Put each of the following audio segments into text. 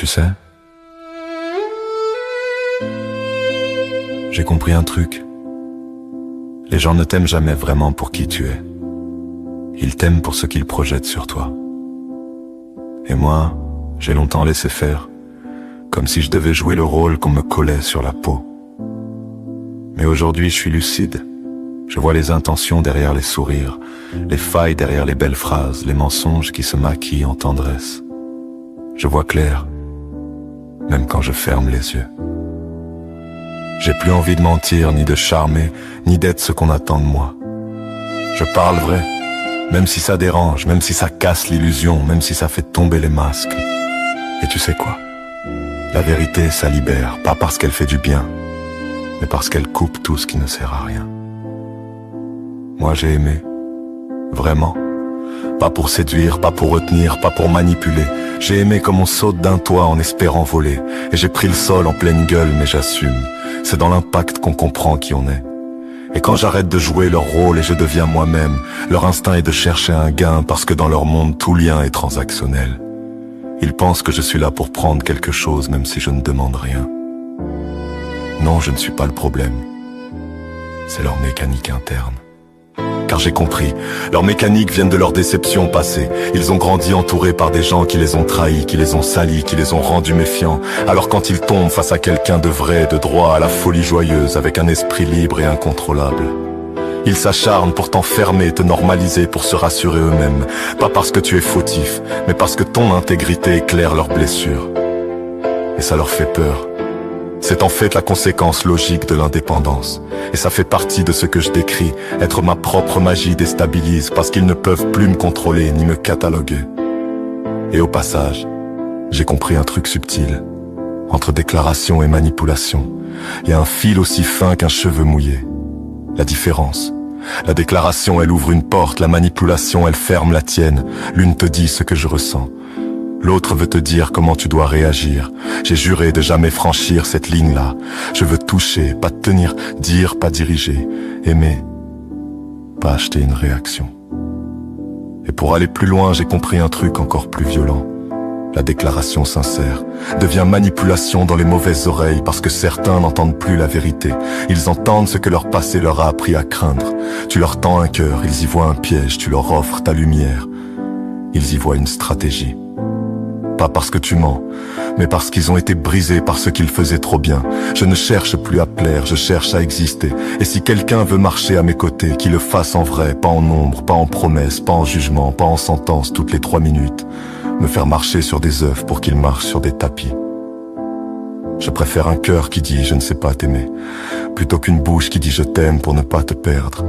Tu sais, j'ai compris un truc. Les gens ne t'aiment jamais vraiment pour qui tu es. Ils t'aiment pour ce qu'ils projettent sur toi. Et moi, j'ai longtemps laissé faire, comme si je devais jouer le rôle qu'on me collait sur la peau. Mais aujourd'hui, je suis lucide. Je vois les intentions derrière les sourires, les failles derrière les belles phrases, les mensonges qui se maquillent en tendresse. Je vois clair, même quand je ferme les yeux. J'ai plus envie de mentir, ni de charmer, ni d'être ce qu'on attend de moi. Je parle vrai, même si ça dérange, même si ça casse l'illusion, même si ça fait tomber les masques. Et tu sais quoi? La vérité, ça libère, pas parce qu'elle fait du bien, mais parce qu'elle coupe tout ce qui ne sert à rien. Moi j'ai aimé, vraiment. Pas pour séduire, pas pour retenir, pas pour manipuler. J'ai aimé comme on saute d'un toit en espérant voler. Et j'ai pris le sol en pleine gueule, mais j'assume. C'est dans l'impact qu'on comprend qui on est. Et quand j'arrête de jouer leur rôle et je deviens moi-même, leur instinct est de chercher un gain parce que dans leur monde, tout lien est transactionnel. Ils pensent que je suis là pour prendre quelque chose même si je ne demande rien. Non, je ne suis pas le problème. C'est leur mécanique interne. Car j'ai compris, leurs mécaniques viennent de leur déception passée. Ils ont grandi entourés par des gens qui les ont trahis, qui les ont salis, qui les ont rendus méfiants. Alors quand ils tombent face à quelqu'un de vrai, de droit, à la folie joyeuse, avec un esprit libre et incontrôlable, ils s'acharnent pour t'enfermer, te normaliser, pour se rassurer eux-mêmes. Pas parce que tu es fautif, mais parce que ton intégrité éclaire leurs blessures. Et ça leur fait peur. C'est en fait la conséquence logique de l'indépendance. Et ça fait partie de ce que je décris. Être ma propre magie déstabilise parce qu'ils ne peuvent plus me contrôler ni me cataloguer. Et au passage, j'ai compris un truc subtil. Entre déclaration et manipulation, il y a un fil aussi fin qu'un cheveu mouillé. La différence. La déclaration, elle ouvre une porte. La manipulation, elle ferme la tienne. L'une te dit ce que je ressens. L'autre veut te dire comment tu dois réagir. J'ai juré de jamais franchir cette ligne-là. Je veux toucher, pas tenir, dire, pas diriger, aimer, pas acheter une réaction. Et pour aller plus loin, j'ai compris un truc encore plus violent. La déclaration sincère devient manipulation dans les mauvaises oreilles parce que certains n'entendent plus la vérité. Ils entendent ce que leur passé leur a appris à craindre. Tu leur tends un cœur, ils y voient un piège, tu leur offres ta lumière. Ils y voient une stratégie. Pas parce que tu mens, mais parce qu'ils ont été brisés par ce qu'ils faisaient trop bien. Je ne cherche plus à plaire, je cherche à exister. Et si quelqu'un veut marcher à mes côtés, qu'il le fasse en vrai, pas en ombre, pas en promesse, pas en jugement, pas en sentence toutes les 3 minutes. Me faire marcher sur des œufs pour qu'il marche sur des tapis. Je préfère un cœur qui dit je ne sais pas t'aimer, plutôt qu'une bouche qui dit je t'aime pour ne pas te perdre.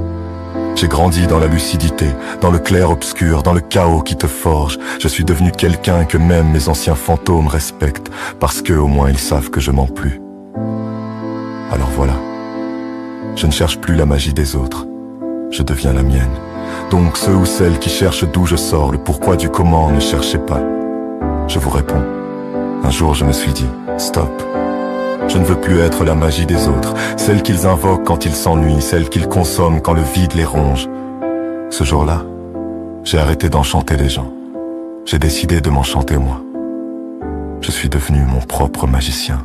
J'ai grandi dans la lucidité, dans le clair-obscur, dans le chaos qui te forge. Je suis devenu quelqu'un que même mes anciens fantômes respectent, parce qu'au moins ils savent que je mens plus. Alors voilà, je ne cherche plus la magie des autres, je deviens la mienne. Donc ceux ou celles qui cherchent d'où je sors, le pourquoi du comment, ne cherchez pas. Je vous réponds. Un jour je me suis dit, stop. Je ne veux plus être la magie des autres, celle qu'ils invoquent quand ils s'ennuient, celle qu'ils consomment quand le vide les ronge. Ce jour-là, j'ai arrêté d'enchanter les gens. J'ai décidé de m'enchanter moi. Je suis devenu mon propre magicien.